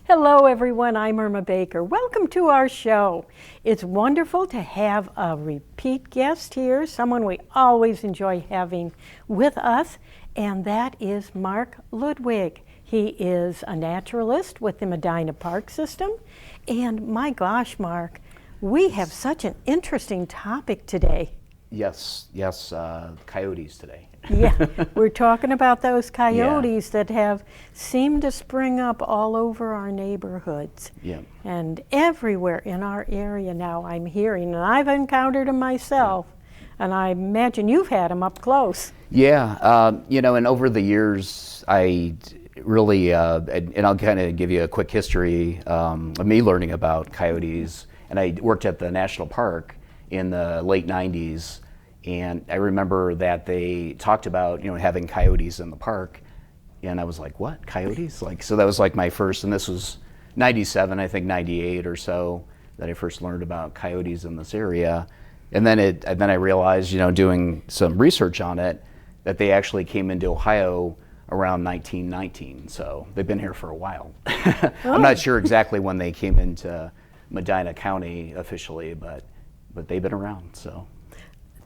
Hello everyone, I'm Irma Baker. Welcome to our show. It's wonderful to have a repeat guest here, someone we always enjoy having with us, and that is Mark Ludwig. He is a naturalist with the Medina Park System, and my gosh, Mark, we have such an interesting topic today. Yes, coyotes today. Yeah, we're talking about those coyotes that have seemed to spring up all over our neighborhoods. Yeah. And everywhere in our area now I'm hearing, and I've encountered them myself, and I imagine you've had them up close. Yeah, and over the years, I really, and I'll kind of give you a quick history of me learning about coyotes. And I worked at the national park in the late 90s. And I remember that they talked about, having coyotes in the park. And I was like, what, coyotes? So that was like my first, and this was 97, I think 98 or so, that I first learned about coyotes in this area. And then I realized, doing some research on it, that they actually came into Ohio around 1919. So they've been here for a while. I'm not sure exactly when they came into Medina County officially, but they've been around, so.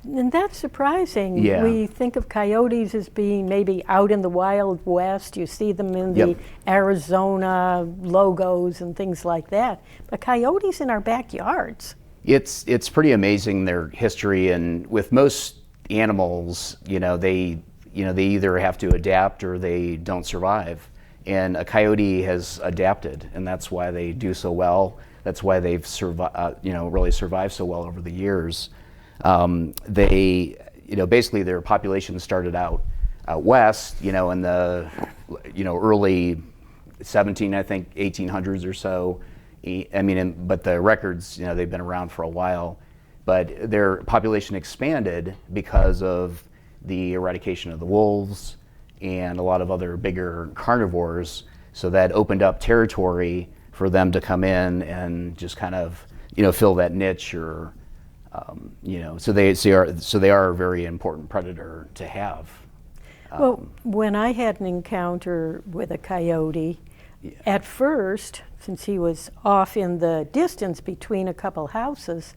And that's surprising. Yeah. We think of coyotes as being maybe out in the Wild West. You see them in the Arizona logos and things like that. But coyotes in our backyards. It's pretty amazing, their history, and with most animals, they either have to adapt or they don't survive. And a coyote has adapted, and that's why they do so well. That's why they've really survived so well over the years. They, basically their population started out west, in the, early 1800s or so. But the records, they've been around for a while. But their population expanded because of the eradication of the wolves and a lot of other bigger carnivores. So that opened up territory for them to come in and just kind of, fill that niche, or, so they are a very important predator to have. Well, when I had an encounter with a coyote, at first, since he was off in the distance between a couple houses,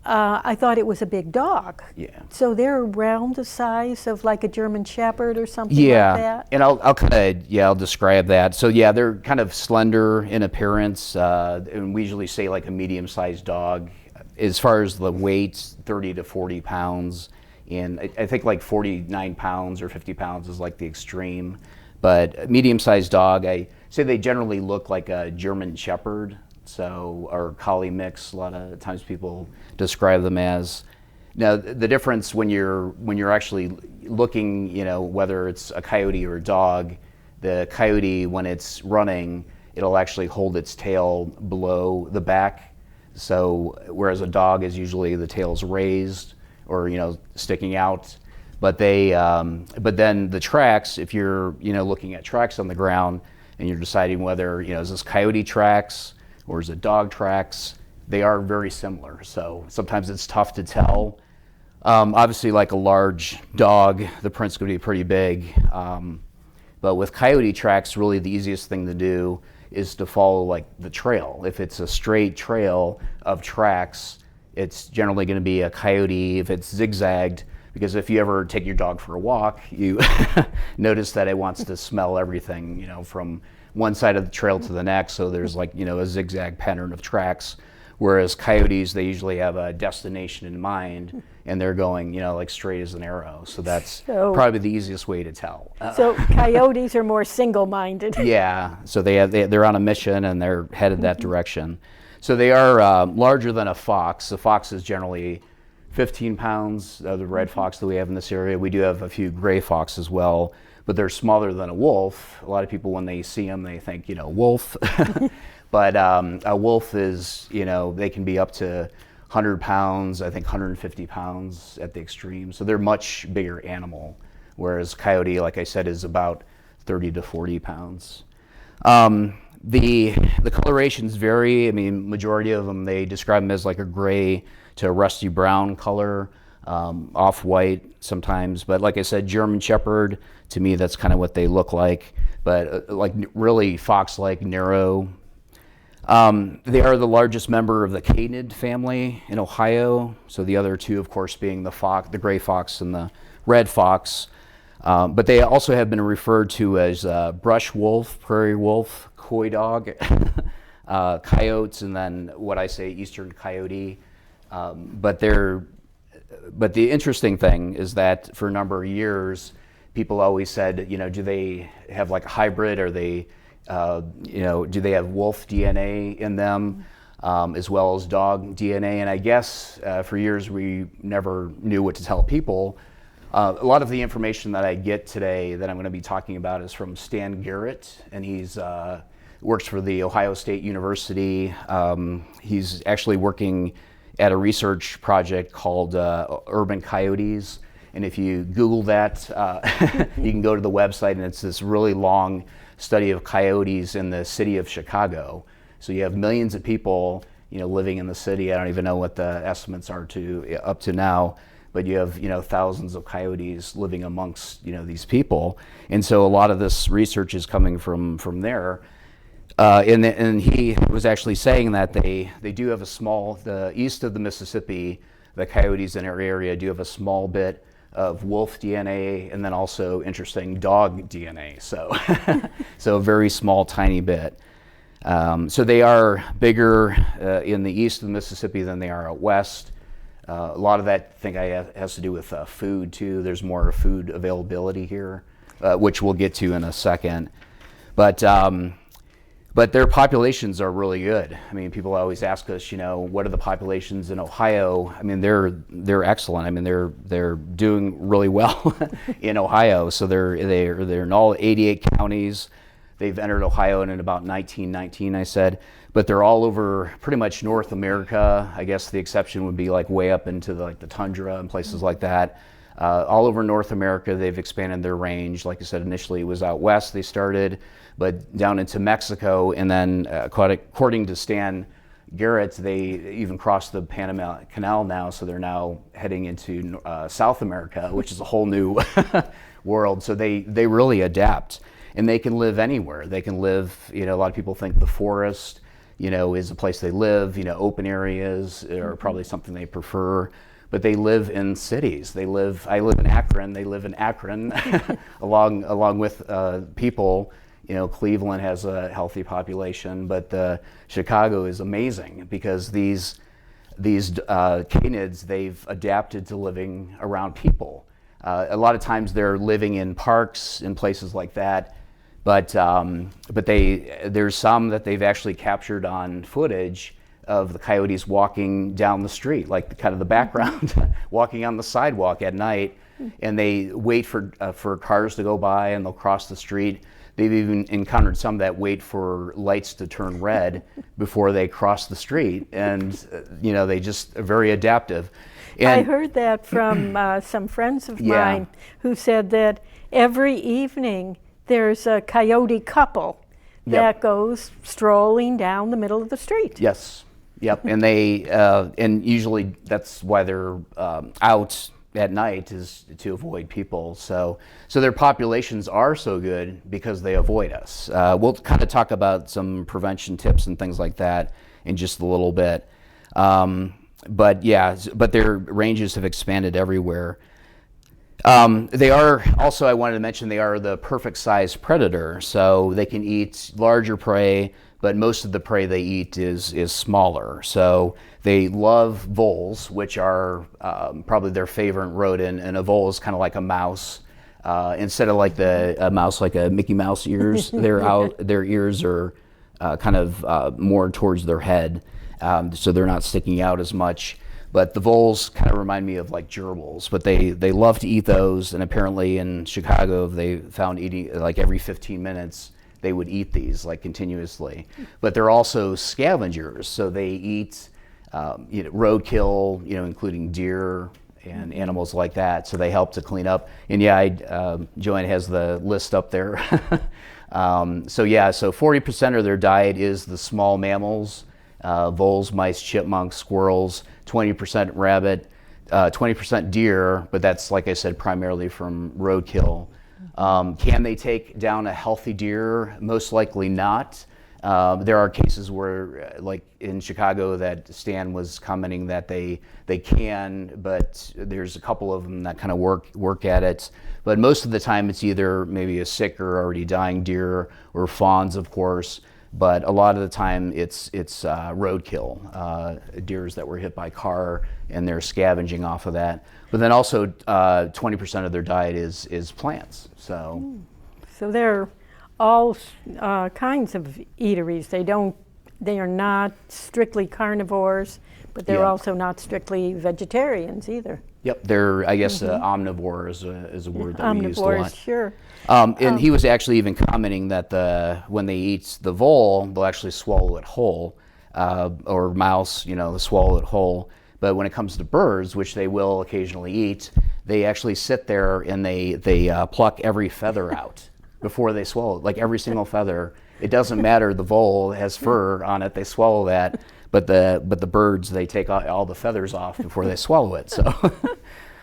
I thought it was a big dog. Yeah. So they're around the size of like a German Shepherd or something like that? And I'll describe that. So they're kind of slender in appearance, and we usually say like a medium-sized dog. As far as the weight, 30 to 40 pounds, and I think like 49 pounds or 50 pounds is like the extreme. But a medium-sized dog, I say they generally look like a German Shepherd, or collie mix. A lot of times people describe them as. Now the difference when you're actually looking, whether it's a coyote or a dog, the coyote, when it's running, it'll actually hold its tail below the back. So whereas a dog is usually the tail's raised or sticking out, but then the tracks, if you're looking at tracks on the ground and you're deciding whether is this coyote tracks or is it dog tracks, they are very similar. So sometimes it's tough to tell. Obviously, like a large dog, the print's going to be pretty big. But with coyote tracks, really the easiest thing to do is to follow like the trail. If it's a straight trail of tracks, it's generally going to be a coyote. If it's zigzagged, because if you ever take your dog for a walk, you notice that it wants to smell everything, from one side of the trail to the next. So there's like, a zigzag pattern of tracks. Whereas coyotes, they usually have a destination in mind, and they're going, like straight as an arrow. So that's probably the easiest way to tell. So coyotes are more single-minded. Yeah. So they're on a mission and they're headed that direction. So they are larger than a fox. A fox is generally 15 pounds. The red fox that we have in this area. We do have a few gray fox as well, but they're smaller than a wolf. A lot of people, when they see them, they think, wolf. But a wolf is, they can be up to 100 pounds, I think 150 pounds at the extreme. So they're much bigger animal, whereas coyote, like I said, is about 30 to 40 pounds. The colorations vary. Majority of them, they describe them as like a gray to a rusty brown color, off-white sometimes. But like I said, German Shepherd, to me, that's kind of what they look like. But like really fox-like, narrow They are the largest member of the canid family in Ohio. So the other two, of course, being the gray fox and the red fox. But they also have been referred to as brush wolf, prairie wolf, coy dog, coyotes, and then what I say eastern coyote. But the interesting thing is that for a number of years, people always said, do they have like a hybrid? Or they, do they have wolf DNA in them, as well as dog DNA? And I guess for years we never knew what to tell people. A lot of the information that I get today that I'm going to be talking about is from Stan Garrett, and he's works for the Ohio State University. He's actually working at a research project called Urban Coyotes. And if you Google that, you can go to the website, and it's this really long study of coyotes in the city of Chicago. So you have millions of people, living in the city. I don't even know what the estimates are up to now, but you have, thousands of coyotes living amongst, these people. And so a lot of this research is coming from there. And he was actually saying that they do have the east of the Mississippi, the coyotes in our area do have a small bit of wolf DNA, and then also interesting dog DNA. So a very small, tiny bit. So they are bigger in the east of the Mississippi than they are out west. A lot of that, I think, has to do with food too. There's more food availability here, which we'll get to in a second. But their populations are really good. I mean, people always ask us, what are the populations in Ohio? I mean, they're excellent. I mean, they're doing really well in Ohio. So they're in all 88 counties. They've entered Ohio in about 1919, I said. But they're all over pretty much North America. I guess the exception would be like way up into the tundra and places like that. All over North America, they've expanded their range. Like I said, initially it was out west they started, but down into Mexico, and then according to Stan Garrett, they even crossed the Panama Canal now, so they're now heading into South America, which is a whole new world. So they really adapt, and they can live anywhere. They can live, a lot of people think the forest, is a place they live. Open areas are probably something they prefer. But they live in cities. I live in Akron. They live in Akron, along with people. Cleveland has a healthy population, but Chicago is amazing because these canids, they've adapted to living around people. A lot of times they're living in parks and places like that, but there's some that they've actually captured on footage of the coyotes walking down the street, like kind of the background, walking on the sidewalk at night, and they wait for cars to go by, and they'll cross the street. They've even encountered some that wait for lights to turn red before they cross the street, and they just are very adaptive. And I heard that from some friends of mine who said that every evening there's a coyote couple that goes strolling down the middle of the street. Yes. Yep, and and usually that's why they're out at night, is to avoid people. So their populations are so good because they avoid us. We'll kind of talk about some prevention tips and things like that in just a little bit. But their ranges have expanded everywhere. They are also, I wanted to mention, they are the perfect size predator. So they can eat larger prey, but most of the prey they eat is smaller. So they love voles, which are probably their favorite rodent, and a vole is kind of like a mouse. Instead of like a mouse, like a Mickey Mouse ears, their ears are kind of more towards their head, so they're not sticking out as much. But the voles kind of remind me of like gerbils, but they love to eat those, and apparently in Chicago they found eating like every 15 minutes they would eat these like continuously. But they're also scavengers, so they eat roadkill, including deer and animals like that. So they help to clean up. And Joanne has the list up there. So 40% of their diet is the small mammals, voles, mice, chipmunks, squirrels, 20% rabbit, 20% deer, but that's, like I said, primarily from roadkill. Can they take down a healthy deer? Most likely not. There are cases where, like in Chicago, that Stan was commenting that they can, but there's a couple of them that kind of work at it. But most of the time, it's either maybe a sick or already dying deer, or fawns, of course. But a lot of the time, it's roadkill, deers that were hit by car, and they're scavenging off of that. But then also, 20% of their diet is plants. So they're all kinds of eateries. They are not strictly carnivores, but they're also not strictly vegetarians either. Yep, they're, I guess, omnivore is a word that we use a lot. Omnivores, sure. And he was actually even commenting that when they eat the vole, they'll actually swallow it whole, or mouse, they swallow it whole. But when it comes to birds, which they will occasionally eat, they actually sit there and they pluck every feather out before they swallow it, like every single feather. It doesn't matter, the vole has fur on it, they swallow that. But the birds, they take all the feathers off before they swallow it. So,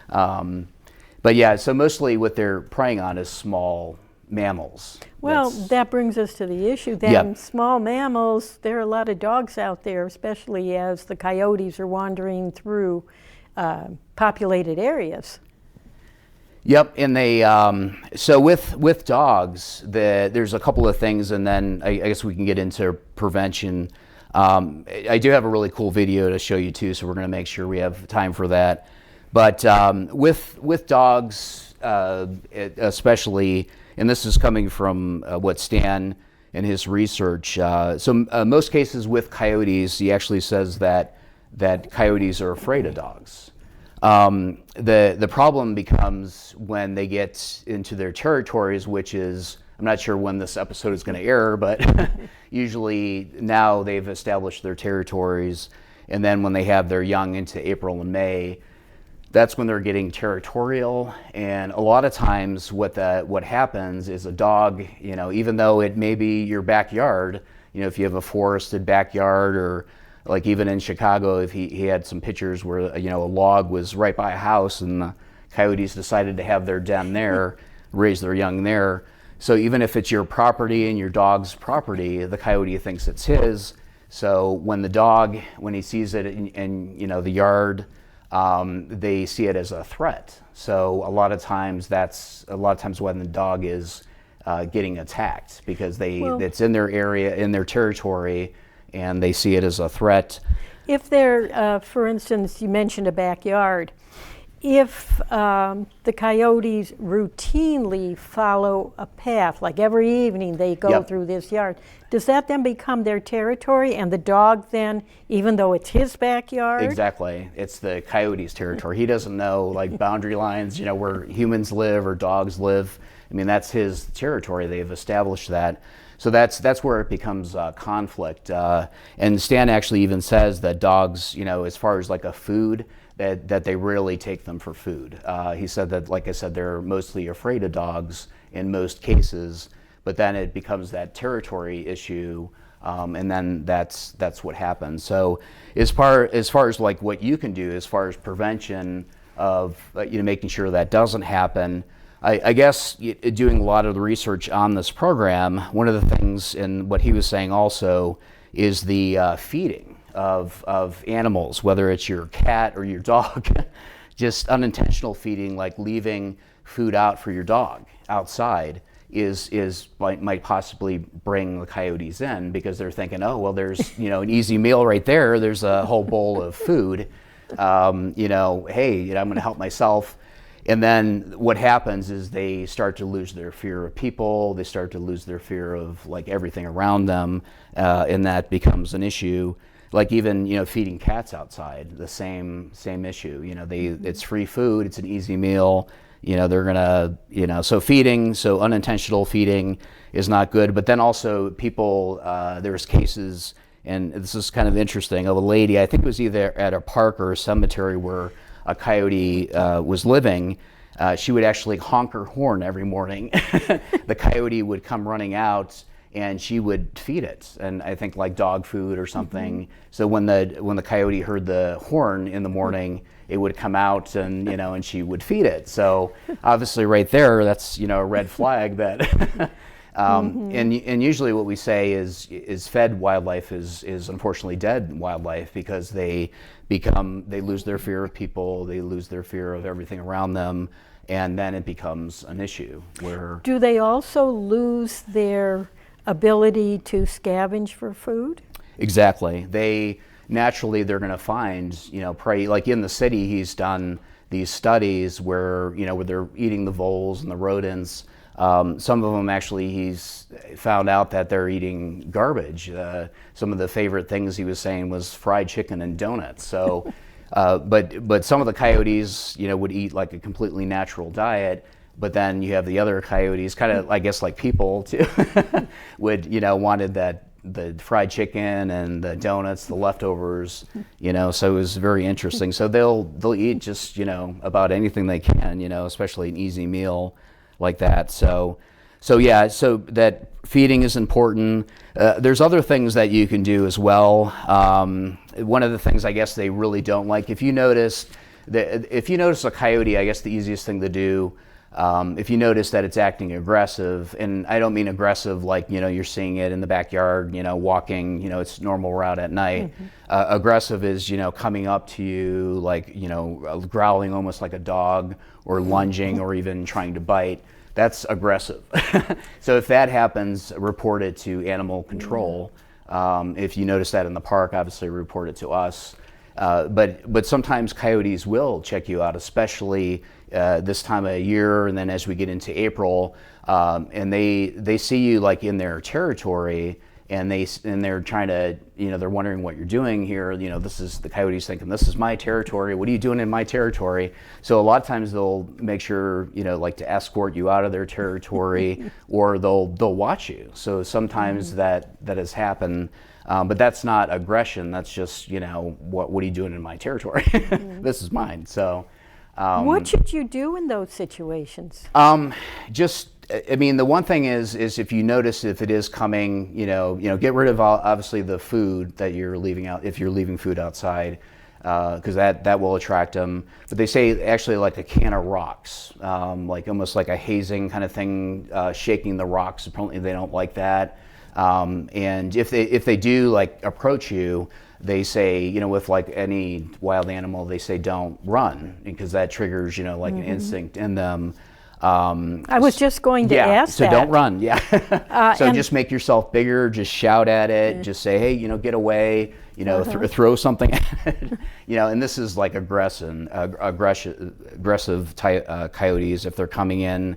but yeah, so mostly what they're preying on is small mammals. Well, that brings us to the issue then. Small mammals, there are a lot of dogs out there, especially as the coyotes are wandering through populated areas. Yep, and they so with dogs, there's a couple of things, and then I guess we can get into prevention. I do have a really cool video to show you too, so we're going to make sure we have time for that. But with dogs, especially, and this is coming from what Stan and his research. So most cases with coyotes, he actually says that coyotes are afraid of dogs. The problem becomes when they get into their territories, which is, I'm not sure when this episode is going to air, but usually now they've established their territories, and then when they have their young into April and May, that's when they're getting territorial. And a lot of times what happens is a dog, even though it may be your backyard, if you have a forested backyard, or like even in Chicago, if he had some pictures where a log was right by a house and the coyotes decided to have their den there, raise their young there. So even if it's your property and your dog's property, the coyote thinks it's his. So when the dog, when he sees it in the yard, they see it as a threat. So a lot of times when the dog is getting attacked, because it's in their area, in their territory, and they see it as a threat. If they're, for instance, you mentioned a backyard. If the coyotes routinely follow a path, like every evening they go through this yard, does that then become their territory, and the dog then, even though it's his backyard? Exactly. It's the coyote's territory. He doesn't know like boundary lines, where humans live or dogs live. I mean, that's his territory. They've established that. So that's where it becomes conflict. And Stan actually even says that dogs, as far as like a food, that they rarely take them for food. He said that, like I said, they're mostly afraid of dogs in most cases, but then it becomes that territory issue, and then that's what happens. So as far as like what you can do as far as prevention of making sure that doesn't happen, I guess doing a lot of the research on this program, one of the things, and what he was saying also, is the feeding of animals, whether it's your cat or your dog. Just unintentional feeding, like leaving food out for your dog outside, might possibly bring the coyotes in, because they're thinking, oh well, there's an easy meal right there. There's a whole bowl of food. Hey, I'm going to help myself. And then what happens is they start to lose their fear of people. They start to lose their fear of like everything around them, and that becomes an issue. Like even feeding cats outside, the same issue. It's free food. It's an easy meal. They're gonna so unintentional feeding is not good. But then also people, there's cases, and this is kind of interesting, of a lady, I think it was either at a park or a cemetery, where a coyote was living. She would actually honk her horn every morning. The coyote would come running out, and she would feed it, and I think like dog food or something. Mm-hmm. So when the coyote heard the horn in the morning, it would come out, and and she would feed it. So obviously, right there, that's a red flag that And usually what we say is fed wildlife is unfortunately dead wildlife, because they lose their fear of people, they lose their fear of everything around them, and then it becomes an issue where... Do they also lose their ability to scavenge for food? Exactly. They're going to find, prey. Like in the city, he's done these studies where they're eating the voles and the rodents. Some of them actually, he's found out that they're eating garbage. Some of the favorite things he was saying was fried chicken and donuts. So, but some of the coyotes, would eat like a completely natural diet. But then you have the other coyotes, kind of, I guess, like people too, wanted the fried chicken and the donuts, the leftovers, so it was very interesting. So they'll eat just, about anything they can, especially an easy meal like that. So that feeding is important. There's other things that you can do as well. One of the things I guess they really don't like, if you notice a coyote, I guess the easiest thing to do, if you notice that it's acting aggressive, and I don't mean aggressive like, you're seeing it in the backyard, walking, its normal route at night. Aggressive is, coming up to you like, growling almost like a dog, or lunging, or even trying to bite. That's aggressive. So if that happens, report it to animal control. If you notice that in the park, obviously report it to us. But sometimes coyotes will check you out, especially this time of year, and then as we get into April, and they see you like in their territory, and they're trying to, they're wondering what you're doing here. This is the coyotes thinking, this is my territory. What are you doing in my territory? So a lot of times they'll make sure, like to escort you out of their territory, or they'll watch you. So sometimes that has happened. But that's not aggression. That's just, what are you doing in my territory? This is mine. So, what should you do in those situations? The one thing is if you notice if it is coming, get rid of obviously the food that you're leaving out, if you're leaving food outside, because that will attract them. But they say actually like a can of rocks, like almost like a hazing kind of thing, shaking the rocks. Apparently they don't like that. And if they do like approach you, they say, with like any wild animal, they say don't run, because that triggers, like an instinct in them. I was just going to ask so that. don't run, so just make yourself bigger, just shout at it, just say, hey, get away, throw something at it, and this is like aggressive coyotes, if they're coming in,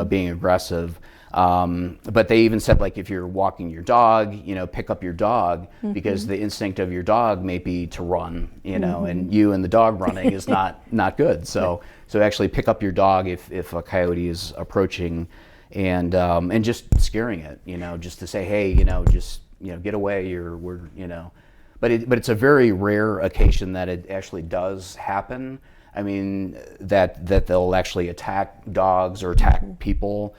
being aggressive. But they even said, like, if you're walking your dog, pick up your dog, because the instinct of your dog may be to run, and you and the dog running is not good. So actually pick up your dog if a coyote is approaching, and just scaring it, just to say, hey, just get away, But it's a very rare occasion that it actually does happen. I mean, that they'll actually attack dogs or attack people.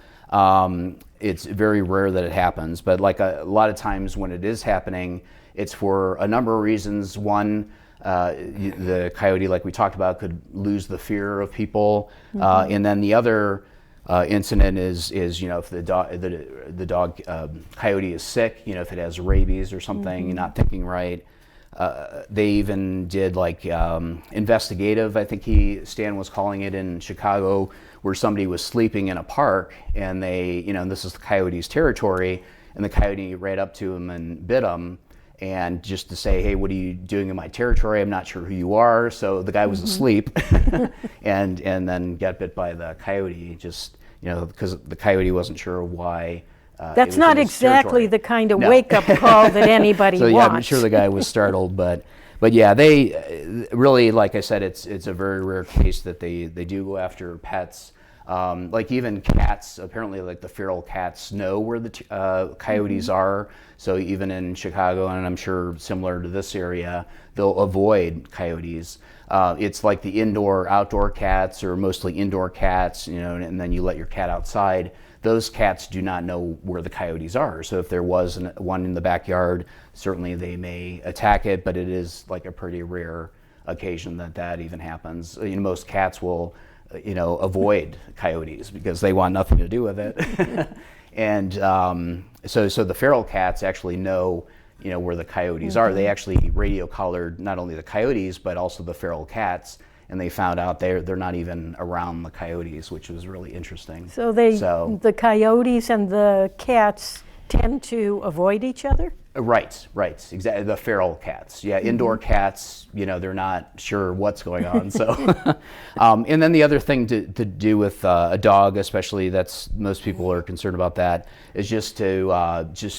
It's very rare that it happens, but like a lot of times when it is happening, it's for a number of reasons. One, the coyote, like we talked about, could lose the fear of people, and then the other incident is if the dog coyote is sick, if it has rabies or something, not thinking right. They even did like investigative, I think Stan was calling it, in Chicago, where somebody was sleeping in a park, and they, and this is the coyote's territory, and the coyote ran up to him and bit him, and just to say, hey, what are you doing in my territory? I'm not sure who you are. So the guy was asleep, and then got bit by the coyote, just, because the coyote wasn't sure why. That's not exactly the kind of wake-up call that anybody so, wants. I'm sure the guy was startled, but yeah, they really, like I said, it's a very rare case that they do go after pets. Like even cats, apparently, like the feral cats know where the coyotes are. So even in Chicago, and I'm sure similar to this area, they'll avoid coyotes. It's like the indoor-outdoor cats, or mostly indoor cats, and then you let your cat outside. Those cats do not know where the coyotes are. So if there was one in the backyard, certainly they may attack it, but it is like a pretty rare occasion that even happens. Most cats will, avoid coyotes because they want nothing to do with it. And so the feral cats actually know, where the coyotes are. They actually radio collared not only the coyotes but also the feral cats, and they found out they're not even around the coyotes, which was really interesting. So the coyotes and the cats tend to avoid each other? Right, exactly. The feral cats, indoor cats, they're not sure what's going on. So, and then the other thing to do with a dog, especially, that's most people are concerned about that, is just to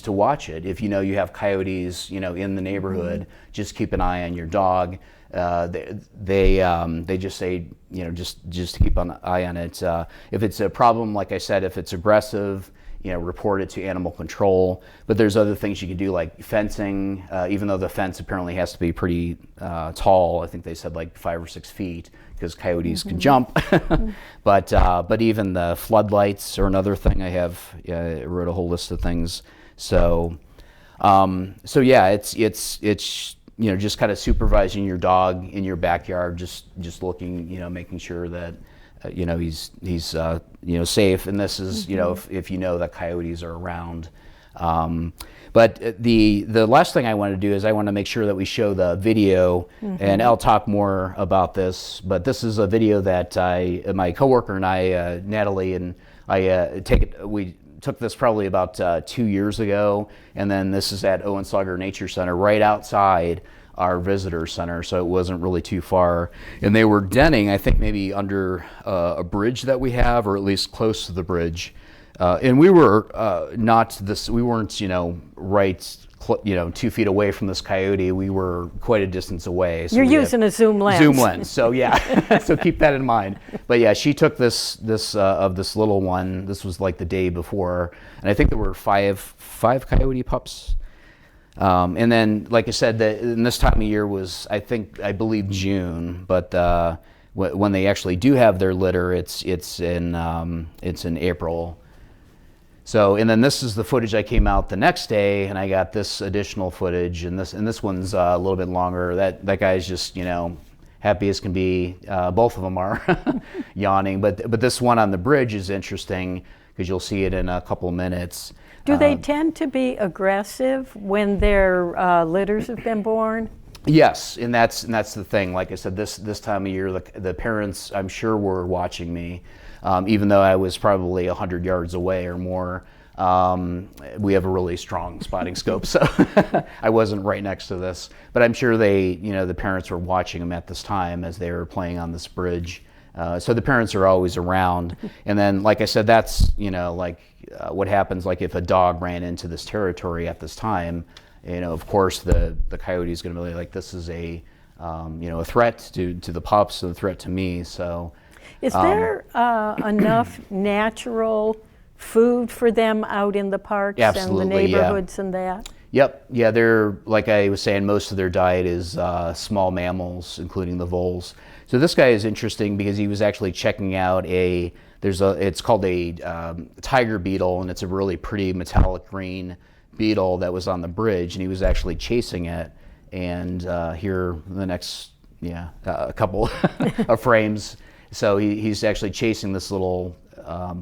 watch it. If you have coyotes, in the neighborhood, just keep an eye on your dog. They just say, just keep an eye on it. If it's a problem, like I said, if it's aggressive, report it to animal control. But there's other things you can do, like fencing, even though the fence apparently has to be pretty tall. I think they said like 5 or 6 feet, because coyotes can jump. But even the floodlights are another thing. I wrote a whole list of things. So yeah, it's just kind of supervising your dog in your backyard, just looking, making sure that he's safe. And this is, if that coyotes are around. But the last thing I want to do is I want to make sure that we show the video, and I'll talk more about this. But this is a video that my coworker and I, Natalie, and we took this probably about 2 years ago, and then this is at Owen Slugger Nature Center, right outside our visitor center, so it wasn't really too far. And they were denning, I think maybe under a bridge that we have, or at least close to the bridge. And we were we weren't, right, 2 feet away from this coyote. We were quite a distance away. So you're using a zoom lens. Zoom lens, so yeah, so keep that in mind. But yeah, she took this of this little one. This was like the day before, and I think there were five coyote pups. And then, like I said, and this time of year was, I believe June, but when they actually do have their litter, it's in April. So, and then this is the footage. I came out the next day, and I got this additional footage, and this one's a little bit longer. That guy's just happy as can be. Both of them are yawning, but this one on the bridge is interesting because you'll see it in a couple of minutes. Do they tend to be aggressive when their litters have been born? Yes, and that's the thing. Like I said, this time of year, the parents, I'm sure, were watching me, even though I was probably 100 yards away or more. We have a really strong spotting scope, so I wasn't right next to this. But I'm sure the parents were watching them at this time as they were playing on this bridge. So the parents are always around. And then, like I said, that's, what happens, like if a dog ran into this territory at this time, of course the coyote is going to be like, this is a threat to the pups, and a threat to me. So is there enough natural food for them out in the parks and the neighborhoods and that? Yep. Yeah, they're, like I was saying, most of their diet is small mammals, including the voles. So this guy is interesting because he was actually checking out it's called a tiger beetle, and it's a really pretty metallic green beetle that was on the bridge, and he was actually chasing it. And here, the next, a couple of frames. So he's actually chasing this little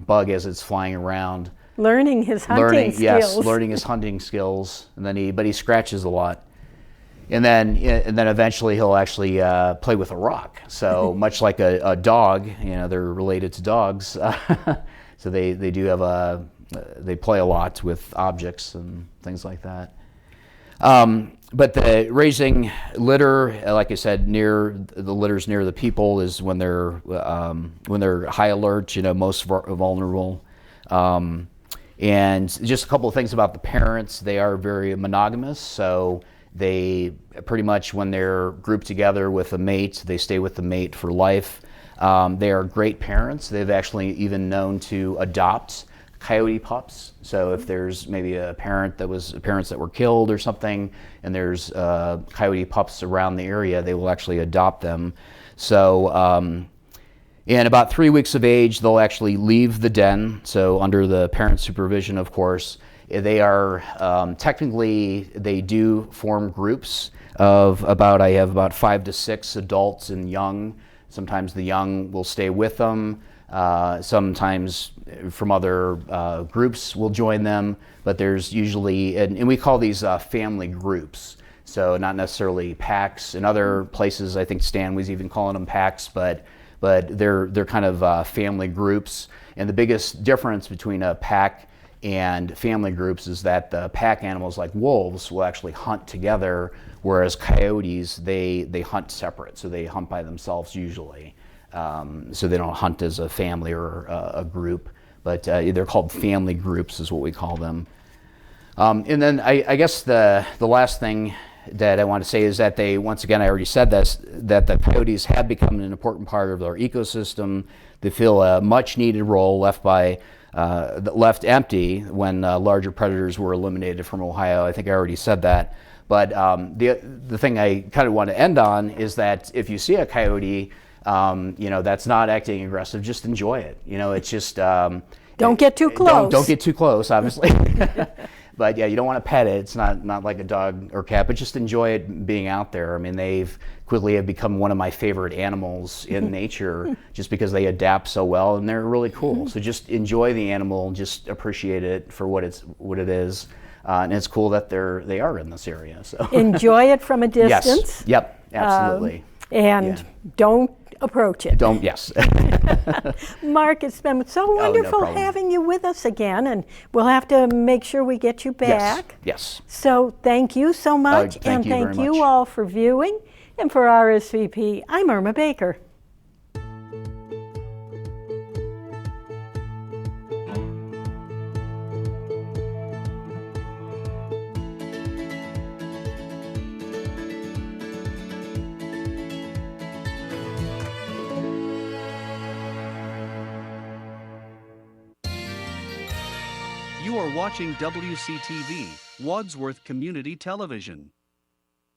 bug as it's flying around. Learning his hunting skills. Yes, learning his hunting skills. And then but he scratches a lot. And then eventually he'll actually play with a rock. So much like a dog, they're related to dogs. So they do have they play a lot with objects and things like that. But the raising litter, like I said, the litters near the people is when they're high alert, most vulnerable. And just a couple of things about the parents. They are very monogamous, so they pretty much, when they're grouped together with a mate, they stay with the mate for life. They are great parents. They've actually even known to adopt coyote pups. So if there's maybe parents that were killed or something, and there's coyote pups around the area, they will actually adopt them. So, and about 3 weeks of age, they'll actually leave the den. So under the parent supervision, of course. They are technically, they do form groups of I have about 5 to 6 adults and young. Sometimes the young will stay with them. Sometimes from other groups will join them, but there's usually, and we call these family groups. So not necessarily packs. In other places, I think Stan was even calling them packs, but they're kind of family groups. And the biggest difference between a pack and family groups is that the pack animals like wolves will actually hunt together, whereas coyotes, they hunt separate. So they hunt by themselves usually. So they don't hunt as a family or a group, but they're called family groups is what we call them. And then I guess the last thing that I want to say is that they, once again, I already said this, that the coyotes have become an important part of our ecosystem. They fill a much needed role left empty when larger predators were eliminated from Ohio. I think I already said that. But the thing I kind of want to end on is that if you see a coyote, that's not acting aggressive, just enjoy it. It's just... don't get too close. Don't get too close, obviously. But yeah, you don't want to pet it. It's not like a dog or cat, but just enjoy it being out there. I mean, they've quickly have become one of my favorite animals in nature just because they adapt so well and they're really cool. So just enjoy the animal, just appreciate it for what it is. And it's cool that they are in this area. So enjoy it from a distance. Yes. Yep. Absolutely. And don't approach it. Yes. Mark, it's been so wonderful having you with us again, and we'll have to make sure we get you back. Yes. So thank you so much, thank you all for viewing. And for RSVP, I'm Irma Baker. You are watching WCTV, Wadsworth Community Television.